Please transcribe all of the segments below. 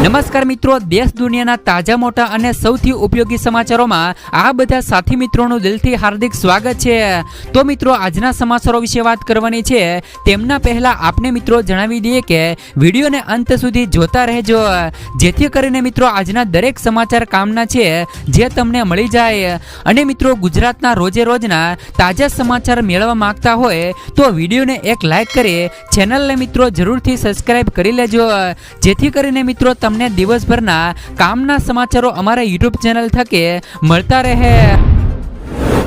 નમસ્કાર મિત્રો, દેશ દુનિયાના તાજા મોટા અને સૌથી ઉપયોગી સમાચારોમાં આ બધા સાથી મિત્રોનું દિલથી હાર્દિક સ્વાગત છે। તો મિત્રો, આજના સમાચારો વિશે વાત કરવાની છે। તેમના પહેલા આપને મિત્રો જણાવી દઈએ કે વિડીયોને અંત સુધી જોતા રહેજો, જેથી કરીને મિત્રો આજના દરેક સમાચાર કામના છે જે તમને મળી જાય। અને મિત્રો, ગુજરાતના રોજે રોજના તાજા સમાચાર મેળવવા માંગતા હોય તો વિડીયોને એક લાઈક કરી ચેનલને મિત્રો જરૂરથી સબસ્ક્રાઇબ કરી લેજો, જેથી કરીને મિત્રો તમને દિવસભરના કામના સમાચારો અમારા YouTube ચેનલ થકે મળતા રહે।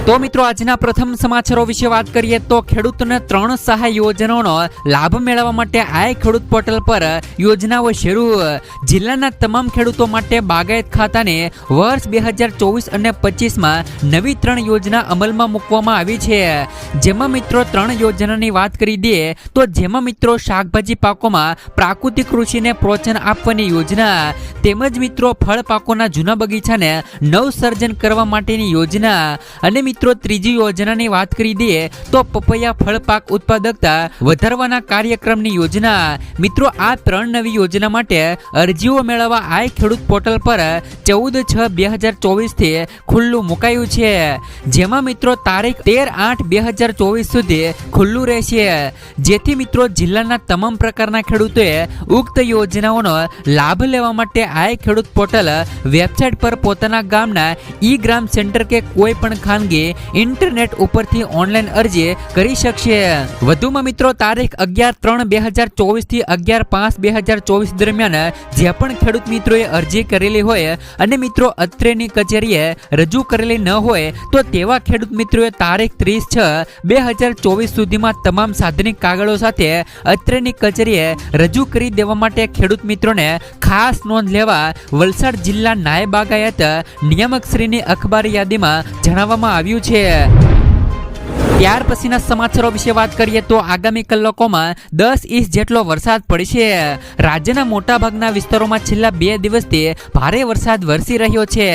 તો મિત્રો, આજના પ્રથમ સમાચારો વિશે વાત કરીએ તો ખેડૂતોને 3 સહાય યોજનાઓનો લાભ મેળવવા માટે આઈ ખેડૂત પોર્ટલ પર યોજનાઓ શરૂ। જિલ્લાના તમામ ખેડૂતો માટે બાગાયત ખાતાને વર્ષ 2024 અને 25માં નવી 3 યોજના અમલમાં મૂકવામાં આવી છે, જેમાં મિત્રો 3 યોજનાની વાત કરી દઈએ તો જેમાં મિત્રો શાકભાજી પાકોમાં પ્રાકૃતિક કૃષિને પ્રોત્સાહન આપવાની યોજના, તેમજ મિત્રો ફળ પાકોના જૂના બગીચાને નવસર્જન કરવા માટેની યોજના, અને મિત્રો ત્રીજી યોજનાની વાત કરી દઈએ તો પપૈયા ફળ પાક ઉત્પાદકતા વધારવાના કાર્યક્રમની યોજના। મિત્રો, આ 3 નવી યોજના માટે અરજીઓ મેળવવા આઈ ખેડૂત પોર્ટલ પર 14/6/2024 થી ખુલ્લું મુકાયું છે, જેમાં મિત્રો તારીખ 13/8/2024 સુધી ખુલ્લું રહેશે, જેથી મિત્રો જિલ્લાના તમામ પ્રકારના ખેડૂતોએ ઉક્ત યોજનાઓનો લાભ લેવા માટે આઈ ખેડૂત પોર્ટલ વેબસાઇટ પર પોતાના ગામના ઈ ગ્રામ સેન્ટર કે કોઈ પણ ખાનગી ઇન્ટરનેટ ઉપરથી ઓનલાઈન અરજી કરી શકશે। વધુમાં મિત્રો તારીખ 11/3/2024 થી 11/5/2024 દરમિયાન જે પણ ખેડૂત મિત્રોએ અરજી કરેલી હોય અને મિત્રો અત્રેની કચેરીએ રજૂ કરેલી ન હોય તો તેવા ખેડૂત મિત્રોએ તારીખ 30/6/2024 સુધીમાં તમામ સાધનિક કાગળો સાથે અત્રેની કચેરીએ રજૂ કરી દેવા માટે ખેડૂત મિત્રોને ખાસ નોંધ લેવા વલસાડ જિલ્લા નાયબ બાગાયત નિયામક શ્રીની અખબારી યાદીમાં જણાવવામાં આવ્યું છે। ત્યાર પછીના સમાચારો વિશે વાત કરીએ તો આગામી કલાકોમાં 10 ઇંચ જેટલો વરસાદ પડશે। રાજ્યના મોટાભાગના વિસ્તારોમાં છેલ્લા 2 દિવસથી ભારે વરસાદ વરસી રહ્યો છે।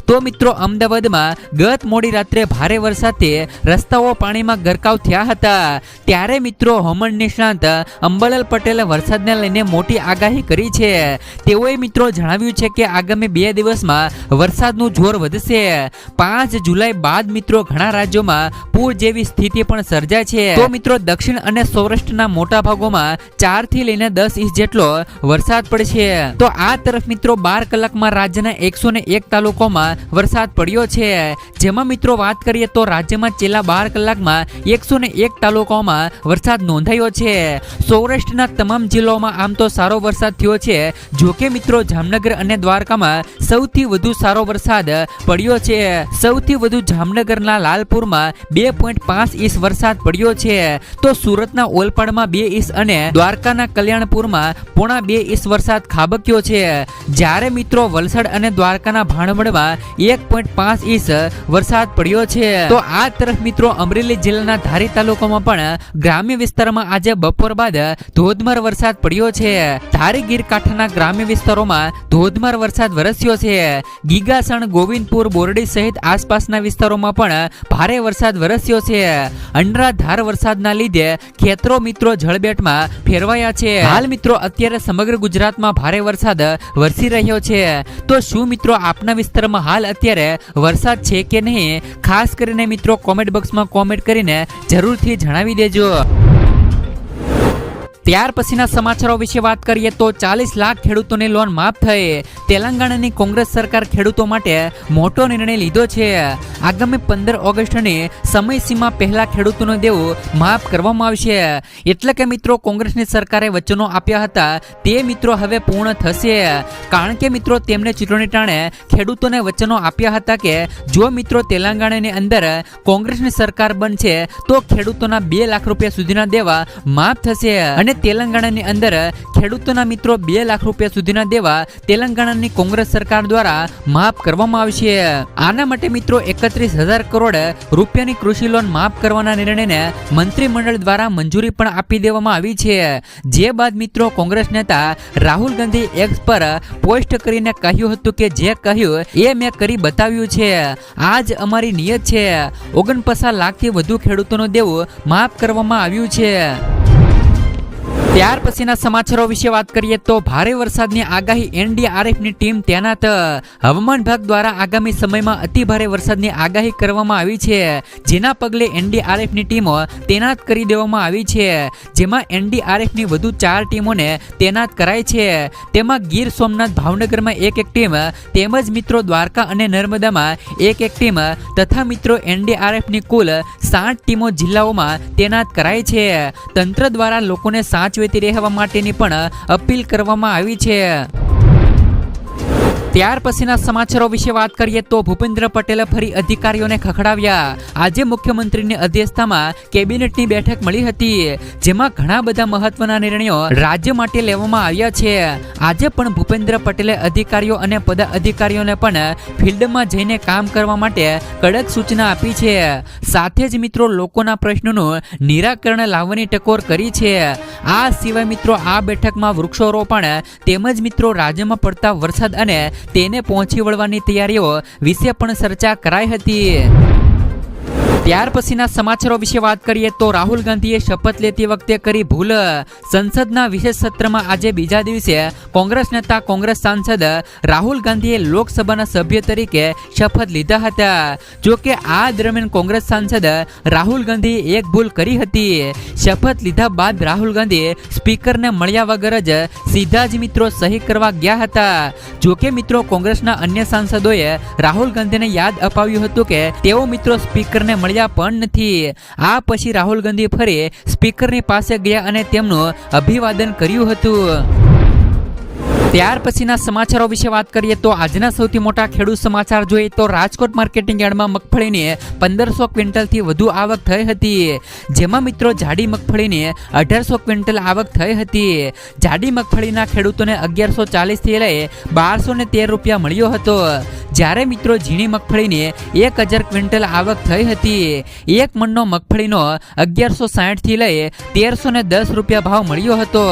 તો મિત્રો, અમદાવાદમાં ગત મોડી રાત્રે ભારે વરસાદથી રસ્તાઓ પાણીમાં ગરકાવ થયા હતા, ત્યારે મિત્રો હવામાન નિષ્ણાંત અંબાલાલ પટેલે વરસાદને લઈને મોટી આગાહી કરી છે। તેઓએ મિત્રો જણાવ્યું છે કે આગામી 2 દિવસમાં વરસાદનું જોર વધશે। 5 જુલાઈ બાદ મિત્રો ઘણા રાજ્યોમાં પૂર જેવી સ્થિતિ પણ સર્જાય છે। તો મિત્રો, દક્ષિણ અને સૌરાષ્ટ્રના મોટા ભાગોમાં 4 થી લઈને 10 ઇંચ જેટલો વરસાદ પડશે। તો આ તરફ મિત્રો 12 કલાકમાં રાજ્યના 101 તાલુકામાં વરસાદ પડ્યો છે, જેમાં મિત્રો વાત કરીએ તો રાજ્યમાં છેલ્લા 12 કલાકમાં 101 તાલુકાઓમાં વરસાદ નોંધાયો છે। સૌરાષ્ટ્રના તમામ જિલ્લાઓમાં આમ તો સારો વરસાદ થયો છે, જોકે મિત્રો જામનગર અને દ્વારકામાં સૌથી વધુ સારો વરસાદ પડ્યો છે। સૌથી વધુ જામનગરના લાલપુરમાં 2.5 ઇંચ વરસાદ પડ્યો છે, તો સુરતના ઓલપાડમાં 2 ઇંચ અને દ્વારકાના કલ્યાણપુરમાં 1.5 ઇંચ વરસાદ ખાબક્યો છે, જ્યારે મિત્રો વલસાડ અને દ્વારકાના ભાણવડમાં 1.5 ઇંચ વરસાદ પડ્યો છે। તો આ તરફ મિત્રો અમરેલી જિલ્લાના ધારી તાલુકામાં પણ ગ્રામ્ય વિસ્તારમાં આજે બપોર બાદ ધોધમાર વરસાદ પડ્યો છે। ધારી ગીર કાંઠાના ગ્રામ્ય વિસ્તારોમાં ધોધમાર વરસાદ વરસ્યો છે। ગીગાસણ, ગોવિંદપુર, બોરડી સહિત આસપાસના વિસ્તારોમાં પણ ભારે વરસાદ વરસ્યો છે। અનરાધાર વરસાદના લીધે ખેતરો મિત્રો જળબેટમાં ફેરવાયા છે। હાલ મિત્રો અત્યારે સમગ્ર ગુજરાતમાં ભારે વરસાદ વરસી રહ્યો છે। તો શું મિત્રો આપના વિસ્તારમાં હાલ અત્યારે વરસાદ છે કે નહીં, ખાસ કરીને મિત્રો કોમેન્ટ બોક્સમાં કોમેન્ટ કરીને જરૂરથી જણાવી દેજો। ત્યાર પછીના સમાચારો વિશે વાત કરીએ તો 40 લાખ ખેડૂતોની લોન માફ થઈ। તેલંગાણાની કોંગ્રેસ સરકાર ખેડૂતો માટે મોટો નિર્ણય લીધો છે। આગામી 15 ઓગસ્ટની સમયસીમા પહેલા ખેડૂતોનું દેવું માફ કરવામાં આવશે, એટલે કે મિત્રો કોંગ્રેસની સરકારે વચનો આપ્યા હતા તે મિત્રો હવે પૂર્ણ થશે, કારણ કે મિત્રો તેમને ચૂંટણી ટાણે ખેડૂતોને વચનો આપ્યા હતા કે જો મિત્રો તેલંગાણાની અંદર કોંગ્રેસની સરકાર બનશે તો ખેડૂતોના 2 લાખ રૂપિયા સુધીના દેવા માફ થશે, અને તેલંગાણાની અંદર ખેડૂતોના મિત્રો 2 લાખ રૂપિયા સુધીના દેવા તેલંગાણાની કોંગ્રેસ સરકાર દ્વારા માફ કરવામાં આવશે। આના માટે મિત્રો 31,000 કરોડ રૂપિયાની કૃષિ લોન માફ કરવાના નિર્ણયને મંત્રીમંડળ દ્વારા મંજૂરી પણ આપી દેવામાં આવી છે। જે બાદ મિત્રો કોંગ્રેસ નેતા રાહુલ ગાંધી એક્સ પર પોસ્ટ કરીને કહ્યું હતું કે જે કહ્યું એ મેં કરી બતાવ્યું છે, આ જ અમારી નિયત છે। 49 લાખથી વધુ ખેડૂતોનું દેવું માફ કરવામાં આવ્યું છે। ત્યાર પછીના સમાચારો વિશે વાત કરીએ તો ભારે વરસાદની આગાહી, એનડીઆરએફની ટીમ તૈનાત. હવામાન વિભાગ દ્વારા આગામી સમયમાં અતિ ભારે વરસાદની આગાહી કરવામાં આવી છે, જેના પગલે એનડીઆરએફની ટીમો તૈનાત કરી દેવામાં આવી છે, જેમાં એનડીઆરએફની વધુ 4 ટીમોને તૈનાત કરાઈ છે. તેમાં ગીર સોમનાથ, ભાવનગરમાં એક ટીમ, તેમજ મિત્રો દ્વારકા અને નર્મદામાં એક ટીમ તથા મિત્રો એનડીઆરએફની કુલ 7 ટીમો જિલ્લાઓમાં તૈનાત કરાઈ છે. તંત્ર દ્વારા લોકોને સાચવેતી રહેવા માટેની પણ અપીલ કરવામાં આવી છે. ત્યાર પછીના સમાચારો વિશે વાત કરીએ તો ભૂપેન્દ્ર પટેલે ફરી અધિકારીઓને ખખડાવ્યા. આજે મુખ્યમંત્રીની અધ્યક્ષતામાં કેબિનેટની બેઠક મળી હતી, જેમાં ઘણા બધા મહત્વના નિર્ણયો રાજ્ય માટે લેવામાં આવ્યા છે. આજે પણ ભૂપેન્દ્ર પટેલે અધિકારીઓ અને પદાધિકારીઓને પણ ફિલ્ડમાં જઈને કામ કરવા માટે કડક સૂચના આપી છે. સાથે જ મિત્રો લોકોના પ્રશ્નોનું નિરાકરણ લાવવાની ટકોર કરી છે. આ સિવાય મિત્રો આ બેઠકમાં વૃક્ષારોપણ તેમજ મિત્રો રાજ્યમાં પડતા વરસાદ અને તેને પહોંચી વળવાની તૈયારીઓ વિશે પણ ચર્ચા કરાઈ હતી. ત્યાર પછીના સમાચારો વિશે વાત કરીએ તો રાહુલ ગાંધીએ શપથ લેતી વખતે કરી ભૂલ. સંસદના વિશેષ સત્રમાં આજે બીજા દિવસે કોંગ્રેસ નેતા, કોંગ્રેસ સાંસદ રાહુલ ગાંધીએ લોકસભાના સભ્ય તરીકે શપથ લીધા હતા. જો કે આ દરમિયાન કોંગ્રેસ સાંસદ રાહુલ ગાંધીએ એક ભૂલ કરી હતી. શપથ લીધા બાદ રાહુલ ગાંધી સ્પીકરને મળ્યા વગર જ સીધા જ મિત્રો સહી કરવા ગયા હતા. જો કે મિત્રો કોંગ્રેસના અન્ય સાંસદોએ રાહુલ ગાંધીને યાદ અપાવ્યું હતું કે તેઓ મિત્રો સ્પીકરને મળ્યા પણ નથી. આ પછી રાહુલ ગાંધી ફરી સ્પીકરની પાસે ગયા અને તેમનું અભિવાદન કર્યું હતું. ત્યાર પછીના સમાચારો વિશે વાત કરીએ તો આજના સૌથી મોટા ખેડૂત સમાચાર જોઈએ તો રાજકોટ માર્કેટિંગ યાર્ડમાં મગફળીની 1500 ક્વિન્ટલથી વધુ આવક થઈ હતી, જેમાં મિત્રો જાડી મગફળીની 1800 ક્વિન્ટલ આવક થઈ હતી. જાડી મગફળીના ખેડૂતોને 1140 થી લઈ 1213 રૂપિયા મળ્યો હતો, જ્યારે મિત્રો ઝીણી મગફળીની 1000 ક્વિન્ટલ આવક થઈ હતી. એક મણનો મગફળીનો 1160 થી લઈ 1310 રૂપિયા ભાવ મળ્યો હતો.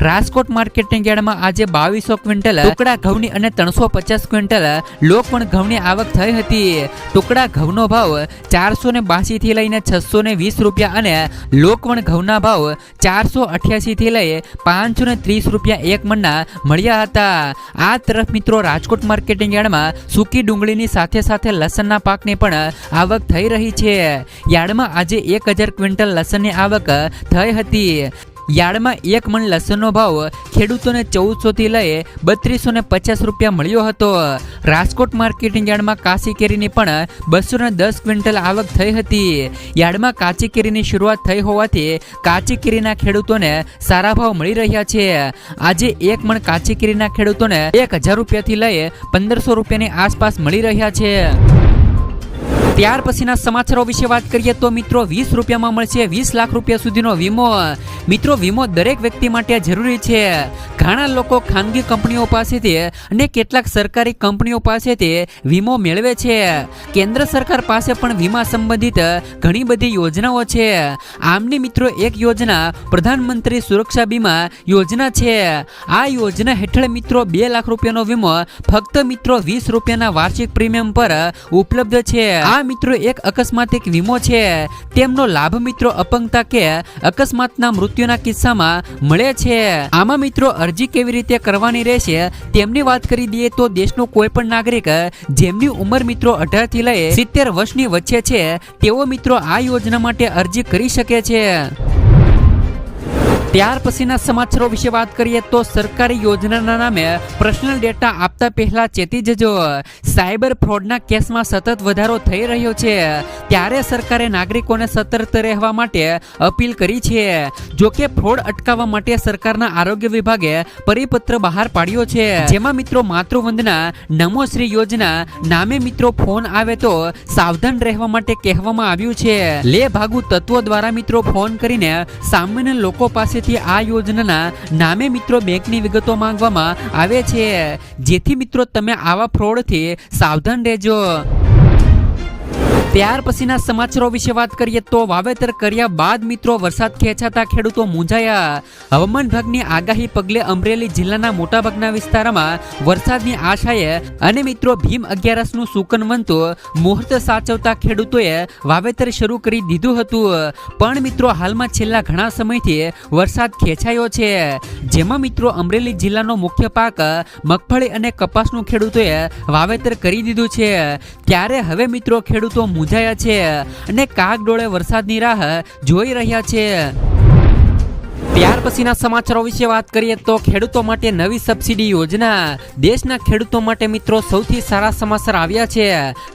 રાજકોટ માર્કેટિંગ યાર્ડમાં આજે 2200 ક્વિન્ટલ ટુકડા ઘઉંની અને 350 ક્વિન્ટલ લોકવણ ઘઉંની આવક થઈ હતી. ટુકડા ઘઉંનો ભાવ 482 થી લઈને 620 રૂપિયા અને લોકવણ ઘઉંના ભાવ 488 થી લઈ 530 રૂપિયા એક મણના મળ્યા હતા. આ તરફ મિત્રો રાજકોટ માર્કેટિંગ યાર્ડમાં સૂકી ડુંગળીની સાથે સાથે લસણના પાકની પણ આવક થઈ રહી છે. યાર્ડમાં આજે 1000 ક્વિન્ટલ લસણની આવક થઈ હતી. યાર્ડમાં એક મણ લસણનો ભાવ ખેડૂતોને 1400 થી લઈ 3250 રૂપિયા મળ્યો હતો. રાજકોટ માર્કેટિંગ યાર્ડમાં કાચી કેરીની પણ 210 ક્વિન્ટલ આવક થઈ હતી. યાર્ડમાં કાચી કેરીની શરૂઆત થઈ હોવાથી કાચી કેરીના ખેડૂતોને સારા ભાવ મળી રહ્યા છે. આજે એક મણ કાચી કેરીના ખેડૂતોને 1000 રૂપિયાથી લઈ 1500 રૂપિયાની આસપાસ મળી રહ્યા છે. ત્યાર પછીના સમાચારો વિશે વાત કરીએ તો મિત્રો 20 રૂપિયામાં મળશે 20 લાખ રૂપિયા સુધીનો વીમો. મિત્રો વીમો દરેક વ્યક્તિ માટે જરૂરી છે. ઘણા લોકો ખાનગી કંપનીઓ પાસેથી અને કેટલાક સરકારી કંપનીઓ પાસેથી વીમો મેળવે છે. કેન્દ્ર સરકાર પાસે પણ વીમા સંબંધિત ઘણી બધી યોજનાઓ છે. આમની મિત્રો એક યોજના પ્રધાનમંત્રી સુરક્ષા બીમા યોજના છે. આ યોજના હેઠળ મિત્રો 2 લાખ રૂપિયાનો વીમો ફક્ત મિત્રો 20 રૂપિયાના વાર્ષિક પ્રીમિયમ પર ઉપલબ્ધ છે. આ મિત્રો એક અકસ્માતિક વીમો છે. તેમનો લાભ મિત્રો અપંગતા કે અકસ્માતના મૃત્યુના કિસ્સામાં મળે છે. આમાં મિત્રો અરજી કેવી રીતે કરવાની રહેશે તેમની વાત કરી દઈએ તો દેશનો કોઈ પણ નાગરિક જેમની ઉંમર મિત્રો 18 થી લઈ 70 વર્ષની વચ્ચે છે તેઓ મિત્રો આ યોજના માટે અરજી કરી શકે છે. ત્યાર પછીના સમાચારો વિશે વાત કરીએ તો સરકારી યોજનાના નામે પર્સનલ ડેટા આપતા પહેલા ચેતી જજો. સાયબર ફ્રોડના કેસમાં સતત વધારો થઈ રહ્યો છે, ત્યારે સરકારે નાગરિકોને સતર્ક રહેવા માટે અપીલ કરી છે. જો કે ફ્રોડ અટકાવવા માટે સરકારના આરોગ્ય વિભાગે પરિપત્ર બહાર પાડ્યો છે, જેમાં મિત્રો માતૃવંદના નમો શ્રી યોજના નામે મિત્રો ફોન આવે તો સાવધાન રહેવા માટે કહેવામાં આવ્યું છે. લે ભાગુ તત્વો દ્વારા મિત્રો ફોન કરીને સામાન્ય લોકો પાસે આ યોજનાના નામે મિત્રો બેંકની વિગતો માંગવામાં આવે છે, જેથી મિત્રો તમે આવા ફ્રોડથી સાવધાન રહેજો. ત્યાર પછીના સમાચારો વિશે વાત કરીએ તો વાવેતર કર્યા બાદ મિત્રો વરસાદ ખેંચાતા ખેડૂતો મૂંઝાયા. હવામાન વિભાગની આગાહી પગલે અમરેલી જિલ્લાના મોટાભાગના વિસ્તારોમાં વરસાદની આશાએ અને મિત્રો ભીમ 11નું સુકનવંતું મુહૂર્ત સાચવતા ખેડૂતોએ વાવેતર શરૂ કરી દીધું હતું. પણ મિત્રો હાલમાં છેલ્લા ઘણા સમયથી વરસાદ ખેંચાયો છે, જેમાં મિત્રો અમરેલી જિલ્લાનો મુખ્ય પાક મગફળી અને કપાસનું ખેડૂતોએ વાવેતર કરી દીધું છે. ત્યારે હવે મિત્રો ખેડૂતો મૂંઝાયા છે અને કાગડોળે વરસાદની રાહ જોઈ રહ્યા છે. ત્યાર પછીના સમાચારો વિશે વાત કરીએ તો ખેડૂતો માટે નવી સબસિડી યોજના. દેશના ખેડૂતો માટે મિત્રો સૌથી સારા સમાચાર આવ્યા છે.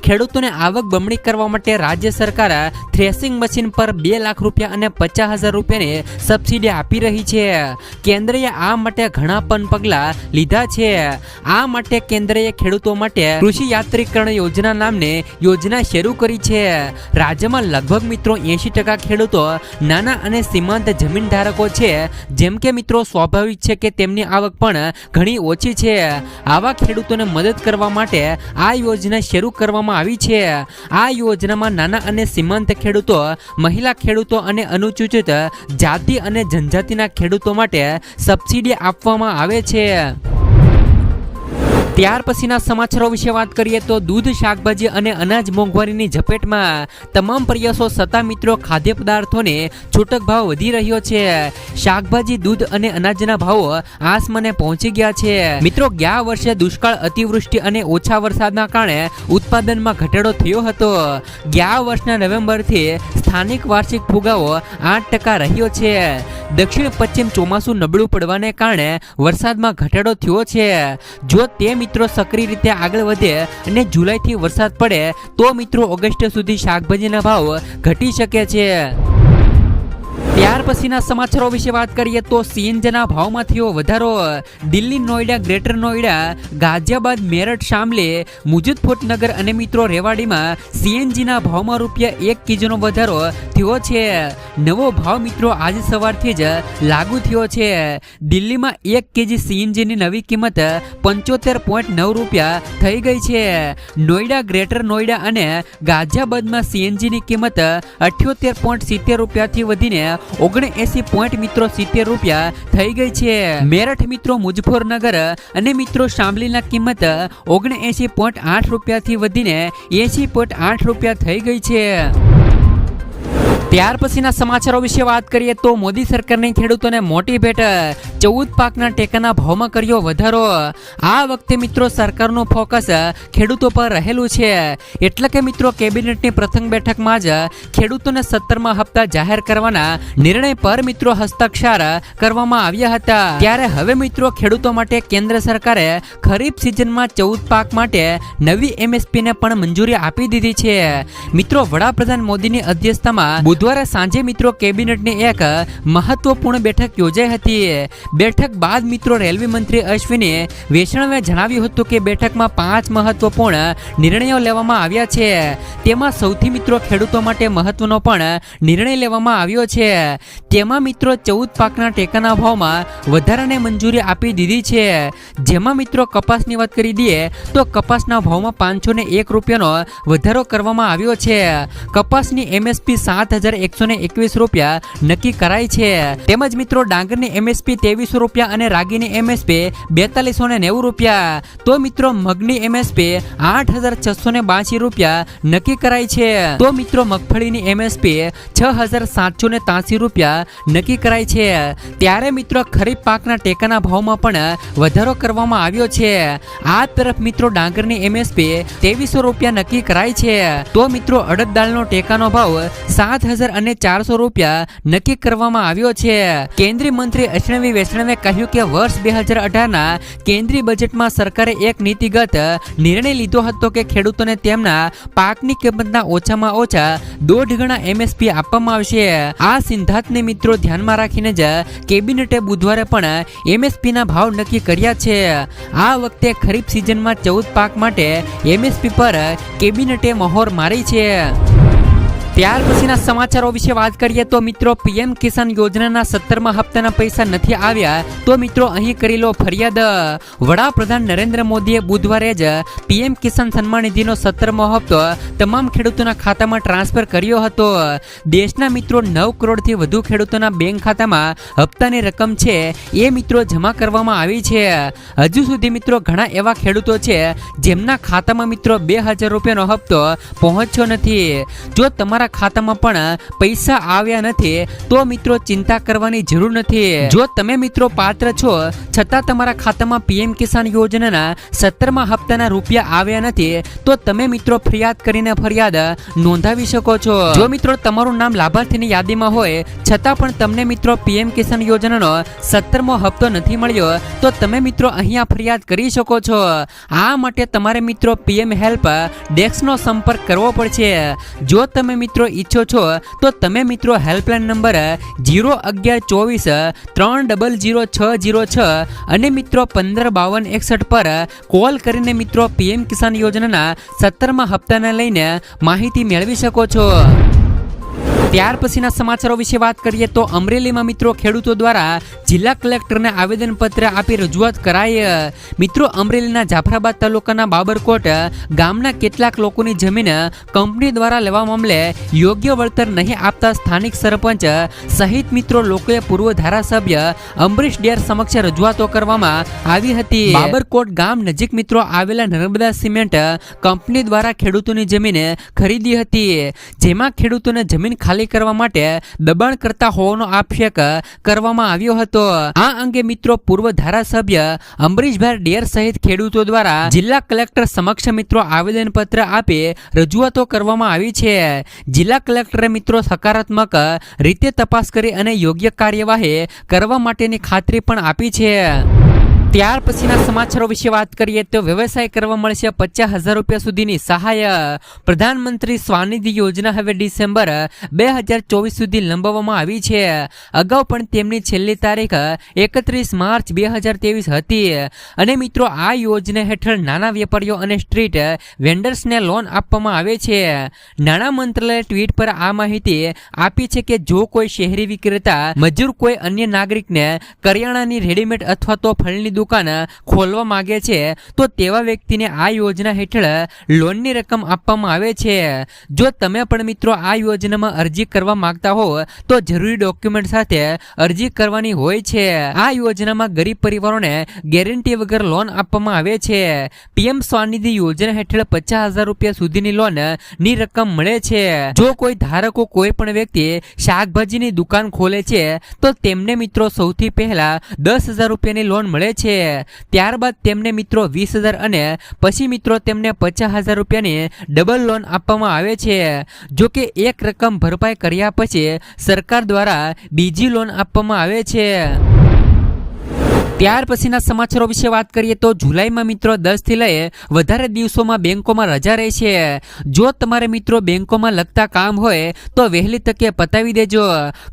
ખેડૂતોને આવક બમણી કરવા માટે રાજ્ય સરકાર થ્રેસિંગ મશીન પર 2 લાખ રૂપિયા અને 50,000 રૂપિયાની સબસિડી આપી રહી છે. કેન્દ્રએ આ માટે ઘણા પણ પગલાં લીધા છે. આ માટે કેન્દ્રએ ખેડૂતો માટે કૃષિ યાત્રીકરણ યોજના નામની યોજના શરૂ કરી છે. રાજ્યમાં લગભગ મિત્રો 80% ખેડૂતો નાના અને સીમાંત જમીન ધારકો છે. જેમ કે મિત્રો સ્વાભાવિક છે કે તેમની આવક પણ ઘણી ઓછી છે. આવા ખેડૂતોને મદદ કરવા માટે આ યોજના શરૂ કરવામાં આવી છે. આ યોજનામાં નાના અને સીમાંત ખેડૂતો, મહિલા ખેડૂતો અને અનુસૂચિત જાતિ અને જનજાતિના ખેડૂતો માટે સબસિડી આપવામાં આવે છે. ત્યાર પછીના સમાચારો વિશે વાત કરીએ તો દૂધ, શાકભાજી અને અનાજ મોંઘવારીની ઝપેટમાં. તમામ પ્રયાસો છતાં મિત્રો ખાદ્ય પદાર્થોને છૂટક ભાવ વધી રહ્યો છે. શાકભાજી, દૂધ અને અનાજના ભાવો આસમાને પહોંચી ગયા છે. મિત્રો ગયા વર્ષે દુષ્કાળ, અતિવૃષ્ટિ અને ઓછા વરસાદના કારણે ઉત્પાદનમાં ઘટાડો થયો હતો. ગયા વર્ષના નવેમ્બરથી સ્થાનિક વાર્ષિક ફુગાવો 8% રહ્યો છે. દક્ષિણ પશ્ચિમ ચોમાસું નબળું પડવાને કારણે વરસાદમાં ઘટાડો થયો છે. જો તે મિત્રો સક્રિય રીતે આગળ વધે અને જુલાઈથી વરસાદ પડે તો મિત્રો ઓગસ્ટ સુધી શાકભાજીના ભાવ ઘટી શકે છે. ત્યાર પછીના સમાચારો વિશે વાત કરીએ તો સીએનજીના ભાવમાં થયો વધારો. દિલ્હી, નોઈડા, ગ્રેટર નોઈડા, ગાઝિયાબાદ, મેરઠ, શામલી, મુઝફ્ફરનગર અને મિત્રો રેવાડીમાં સીએનજીના ભાવમાં ₹1 કિલોનો વધારો થયો છે. નવો ભાવ મિત્રો આજે સવારથી જ લાગુ થયો છે. દિલ્હીમાં 1 કેજી સીએનજીની નવી કિંમત ₹75.9 થઈ ગઈ છે. નોઈડા, ગ્રેટર નોઈડા અને ગાઝિયાબાદમાં સીએનજીની કિંમત ₹78.70 થી વધીને ₹79.70 થઈ ગઈ છે. મેરઠ મિત્રો, મુઝફ્ફરનગર અને મિત્રો શામલીના કિંમત ₹79.8 થી વધીને ₹80.8 થઈ ગઈ છે. ત્યાર પછીના સમાચારો વિશે વાત કરીએ તો મોદી સરકારની ખેડૂતોને મોટી ભેટ. 14 પાકના ટેકાના ભાવમાં કર્યો વધારો. આ વખતે મિત્રો સરકારનું ફોકસ ખેડૂતો પર રહેલું છે. એટલે કે મિત્રો કેબિનેટની પ્રથમ બેઠકમાં જ ખેડૂતોને 17મા હપ્તા જાહેર કરવાના નિર્ણય પર મિત્રો હસ્તાક્ષર કરવામાં આવ્યા હતા. ત્યારે હવે મિત્રો ખેડૂતો માટે કેન્દ્ર સરકારે ખરીફ સિઝનમાં 14 પાક માટે નવી MSP ને પણ મંજૂરી આપી દીધી છે. મિત્રો વડાપ્રધાન મોદીની અધ્યક્ષતામાં બુધવારે સાંજે મિત્રો કેબિનેટની એક મહત્વપૂર્ણ બેઠક યોજાઈ હતી. બેઠક બાદ મિત્રો રેલવે મંત્રી અશ્વિની વૈષ્ણવે જણાવ્યું હતું કે બેઠકમાં 5 મહત્વપૂર્ણ નિર્ણયો લેવામાં આવ્યા છે. તેમાં સૌથી મિત્રો ખેડૂતો માટે મહત્વનો પણ નિર્ણય લેવામાં આવ્યો છે. તેમાં મિત્રો 14 પાકના ટેકાના ભાવમાં વધારાને મંજૂરી આપી દીધી છે. જેમાં મિત્રો કપાસની વાત કરી દઈએ તો કપાસના ભાવમાં ₹501નો વધારો કરવામાં આવ્યો છે. કપાસની MSP ₹7,121 નક્કી કરાઈ છે. તેમજ મિત્રો ડાંગરની MSP ₹2300 અને રાગીની MSP ₹4290. તો મિત્રો મગની MSP ₹8,682 નક્કી કરાઈ છે. તો મિત્રો મગફળીની MSP ₹6,783 નક્કી કરાઈ છે. ત્યારે મિત્રો ખરીફ પાકના ટેકાના ભાવમાં પણ વધારો કરવામાં આવ્યો છે. આ તરફ મિત્રો ડાંગરની MSP ₹2300 નક્કી કરાઈ છે. તો મિત્રો અડદ દાળનો ટેકાનો ભાવ ₹7,400 નક્કી કરવામાં આવ્યો છે. કેન્દ્રીય મંત્રી અશ્વિની વૈષ્ણવે કહ્યું કે વર્ષ 2018ના કેન્દ્રીય બજેટમાં સરકારે એક નીતિગત નિર્ણય લીધો હતો કે ખેડૂતોને તેમના પાકની કિંમતના ઓછામાં ઓછા 1.5 ગણા MSP આપવામાં આવશે. આ સિદ્ધાંતને મિત્રો ધ્યાનમાં રાખીને જ કેબિનેટે બુધવારે પણ MSPના ભાવ નક્કી કર્યા છે. આ વખતે ખરીફ સિઝનમાં 14 પાક માટે MSP પર કેબિનેટે મહોર મારી છે. ત્યાર પછીના સમાચારો વિશે વાત કરીએ તો મિત્રો પીએમ કિસાન યોજનાના 17મા હપ્તાના પૈસા નથી આવ્યા તો મિત્રો અહીં કરી લો ફરિયાદ. વડાપ્રધાન નરેન્દ્ર મોદીએ બુધવારે જ પીએમ કિસાન સન્માન નિધિનો 17મો હપ્તો તમામ ખેડૂતોના ખાતામાં ટ્રાન્સફર કર્યો હતો. દેશના મિત્રો 9 કરોડથી વધુ ખેડૂતોના બેંક ખાતામાં હપ્તાની રકમ છે એ મિત્રો જમા કરવામાં આવી છે. હજુ સુધી મિત્રો ઘણા એવા ખેડૂતો છે જેમના ખાતામાં મિત્રો 2000 રૂપિયાનો હપ્તો પહોંચ્યો નથી. જો તમારા ખાતામાં પણ પૈસા આવ્યા નથી તો મિત્રો ચિંતા કરવાની જરૂર નથી. જો તમે મિત્રો પાત્ર છો છતાં તમારા ખાતામાં પીએમ કિસાન યોજનાના 17મા હપ્તાના રૂપિયા આવ્યા નથી તો તમે મિત્રો ફરિયાદ કરીને ફરિયાદ નોંધાવી શકો છો. જો મિત્રો તમારું નામ લાભાર્થીની યાદીમાં હોય છતાં પણ તમને મિત્રો પીએમ કિસાન યોજનાનો 17મો હપ્તો નથી મળ્યો તો તમે મિત્રો અહીંયા ફરિયાદ કરી શકો છો. આ માટે તમારે મિત્રો પીએમ હેલ્પ ડેસ્કનો સંપર્ક કરવો પડશે. જો તમે મિત્રો ઈચ્છો છો તો તમે મિત્રો હેલ્પલાઇન નંબર 01124 300606 અને મિત્રો 155261 પર કોલ કરીને મિત્રો પીએમ કિસાન યોજનાના 17મા હપ્તાને લઈને માહિતી મેળવી શકો છો. ત્યાર પછીના સમાચારો વિશે વાત કરીએ તો અમરેલીમાં મિત્રો ખેડૂતો દ્વારા જિલ્લા કલેક્ટરને આવેદનપત્ર આપી રજૂઆત કરાઈ. મિત્રો અમરેલીના જાફરાબાદ તાલુકાના બાબરકોટ ગામના કેટલાક લોકોની જમીન કંપની દ્વારા લેવા મામલે યોગ્ય વળતર નહીં આપતા સ્થાનિક સરપંચ સહિત મિત્રો લોકોએ પૂર્વ ધારાસભ્ય અમરીશ ડેર સમક્ષ રજૂઆતો કરવામાં આવી હતી. બાબરકોટ ગામ નજીક મિત્રો આવેલા નર્મદા સિમેન્ટ કંપની દ્વારા ખેડૂતોની જમીન ખરીદી હતી જેમાં ખેડૂતોને જમીન ખાલી કરવા માટે દબાણ કરતા હોવાનો આક્ષેપ કરવામાં આવ્યો હતો. આ અંગે મિત્રો પૂર્વ ધારાસભ્ય અમરીશભાઈ ડેર સહિત ખેડૂતો દ્વારા જિલ્લા કલેક્ટર સમક્ષ મિત્રો આવેદનપત્ર આપી રજૂઆતો કરવામાં આવી છે. જિલ્લા કલેક્ટરે મિત્રો સકારાત્મક રીતે તપાસ કરી અને યોગ્ય કાર્યવાહી કરવા માટેની ખાતરી પણ આપી છે. ત્યાર પછીના સમાચારો વિશે વાત કરીએ તો વ્યવસાય કરવા મળશે 50,000 રૂપિયા સુધીની સહાય. પ્રધાનમંત્રી સ્વાનિધિ યોજના હવે ડિસેમ્બર 2024 સુધી લંબાવવામાં આવી છે. અગાઉ પણ તેમની છેલ્લી તારીખ 31 માર્ચ 2023 હતી અને મિત્રો આ યોજના હેઠળ નાના વેપારીઓ અને સ્ટ્રીટ વેન્ડર્સને લોન આપવામાં આવે છે. નાણાં મંત્રાલયે ટ્વીટ પર આ માહિતી આપી છે કે જો કોઈ શહેરી વિક્રેતા મજૂર કોઈ અન્ય નાગરિકને કરિયાણાની રેડીમેડ અથવા તો ફળની દુકાન ખોલવા માંગે છે તો તેવા વ્યક્તિને આ યોજના હેઠળ લોનની રકમ આપવામાં આવે છે. જો તમે પણ મિત્રો આ યોજનામાં અરજી કરવા માંગતા હો તો જરૂરી ડોક્યુમેન્ટ સાથે અરજી કરવાની હોય છે. આ યોજનામાં ગરીબ પરિવારોને ગેરંટી વગર લોન આપવામાં આવે છે. પીએમ સ્વાનિધિ યોજના હેઠળ 50,000 રૂપિયા સુધીની લોન ની રકમ મળે છે. જો કોઈ ધારકો કોઈ પણ વ્યક્તિ શાકભાજીની દુકાન ખોલે છે તો તેમને મિત્રો સૌથી પહેલા 10,000 રૂપિયાની લોન મળે છે. ત્યારબાદ તેમને મિત્રો 20,000 અને પછી મિત્રો તેમને 50,000 રૂપિયાની ડબલ લોન આપવામાં આવે છે. જો કે એક રકમ ભરપાઈ કર્યા પછી સરકાર દ્વારા બીજી લોન આપવામાં આવે છે. ત્યાર પછીના સમાચારો વિશે વાત કરીએ તો જુલાઈમાં મિત્રો 10 થી લઈ વધારે દિવસોમાં બેંકોમાં રજા રહેશે. જો તમારે મિત્રો બેંકોમાં લગતા કામ હોય તો વહેલી તકે પતાવી દેજો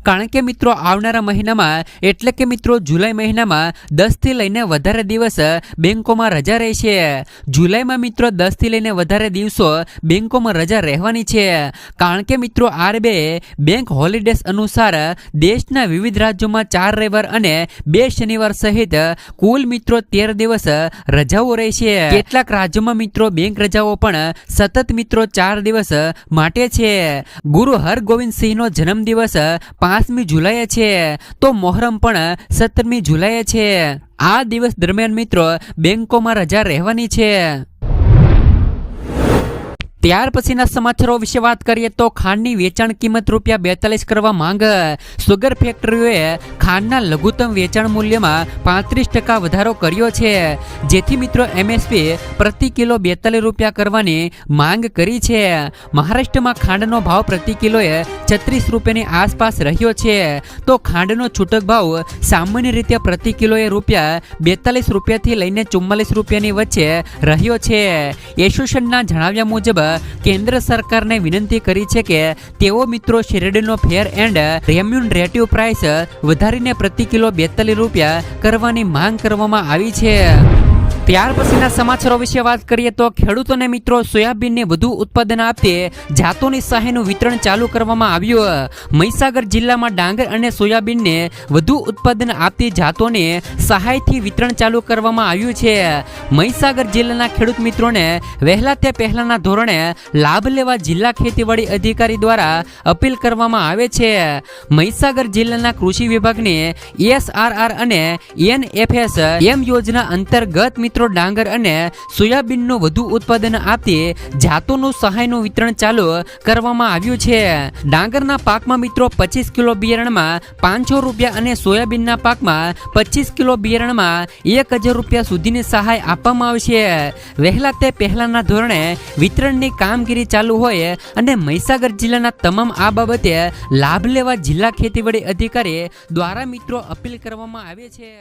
કારણ કે મિત્રો આવનારા મહિનામાં એટલે કે મિત્રો જુલાઈ મહિનામાં 10 થી લઈને વધારે દિવસ બેંકોમાં રજા રહેશે. જુલાઈમાં મિત્રો 10 થી લઈને વધારે દિવસો બેંકોમાં રજા રહેવાની છે કારણ કે મિત્રો આરબીઆઈ બેંક હોલિડેઝ અનુસાર દેશના વિવિધ રાજ્યોમાં 4 રવિવાર અને 2 શનિવાર સહિત કુલ મિત્રો 13 દિવસ રજાઓ રહેશે. કેટલાક રાજ્યોમાં મિત્રો બેંક રજાઓ પણ સતત મિત્રો 4 દિવસ માટે છે. ગુરુ હરગોવિંદ સિંહનો જન્મદિવસ 5મી જુલાઈએ છે તો મોહરમ પણ 17મી જુલાઈએ છે. આ દિવસ દરમિયાન મિત્રો બેંકોમાં રજા રહેવાની છે. ત્યાર પછીના સમાચારો વિશે વાત કરીએ તો ખાંડની વેચાણ કિંમત ₹42 કરવા માંગ. સુગર ફેક્ટરીઓએ ખાંડના લઘુત્તમ વેચાણ મૂલ્યમાં 35% વધારો કર્યો છે જેથી મિત્રો એમએસપી પ્રતિ કિલો ₹42 કરવાની માંગ કરી છે. મહારાષ્ટ્રમાં ખાંડનો ભાવ પ્રતિ કિલોએ ₹36ની આસપાસ રહ્યો છે તો ખાંડનો છૂટક ભાવ સામાન્ય રીતે પ્રતિ કિલોએ ₹42 થી લઈને ₹44ની વચ્ચે રહ્યો છે. એસોસિએશનના જણાવ્યા મુજબ કેન્દ્ર સરકારને વિનંતી કરી છે કે તેઓ મિત્રો શેરડીનો ફેર એન્ડ રેમ્યુનરેટિવ પ્રાઇસ વધારીને પ્રતિ કિલો ₹42 કરવાની માંગ કરવામાં આવી છે. ત્યાર પછીના સમાચારો વિશે વાત કરીએ તો ખેડૂતોને મિત્રો સોયાબીનને વધુ ઉત્પાદન આપતી જાતોની સહાયનું વિતરણ ચાલુ કરવામાં આવ્યું. મહીસાગર જિલ્લામાં ડાંગર અને સોયાબીનને વધુ ઉત્પાદન આપતી જાતોને સહાયથી વિતરણ ચાલુ કરવામાં આવ્યું છે. મહીસાગર જિલ્લાના ખેડૂત મિત્રોને વહેલા તે પહેલાના ધોરણે લાભ લેવા જિલ્લા ખેતીવાડી અધિકારી દ્વારા અપીલ કરવામાં આવે છે. મહીસાગર જિલ્લાના કૃષિ વિભાગની ESRR અને NFS એમ યોજના અંતર્ગત મિત્રો ડાંગર અને સોયાબીનનું વધુ ઉત્પાદન આપતી જાતોનું સહાયનું વિતરણ ચાલુ કરવામાં આવ્યું છે. ડાંગરના પાકમાં મિત્રો 25 કિલો બિયારણમાં 500 રૂપિયા અને સોયાબીનના પાકમાં 25 કિલો બિયારણમાં 1000 રૂપિયા સુધીની સહાય આપવામાં આવશે. વહેલા તે પહેલાના ધોરણે વિતરણની કામગીરી ચાલુ હોય અને મહીસાગર જિલ્લાના તમામ આ બાબતે લાભ લેવા જિલ્લા ખેતીવાડી અધિકારી દ્વારા મિત્રો અપીલ કરવામાં આવે છે.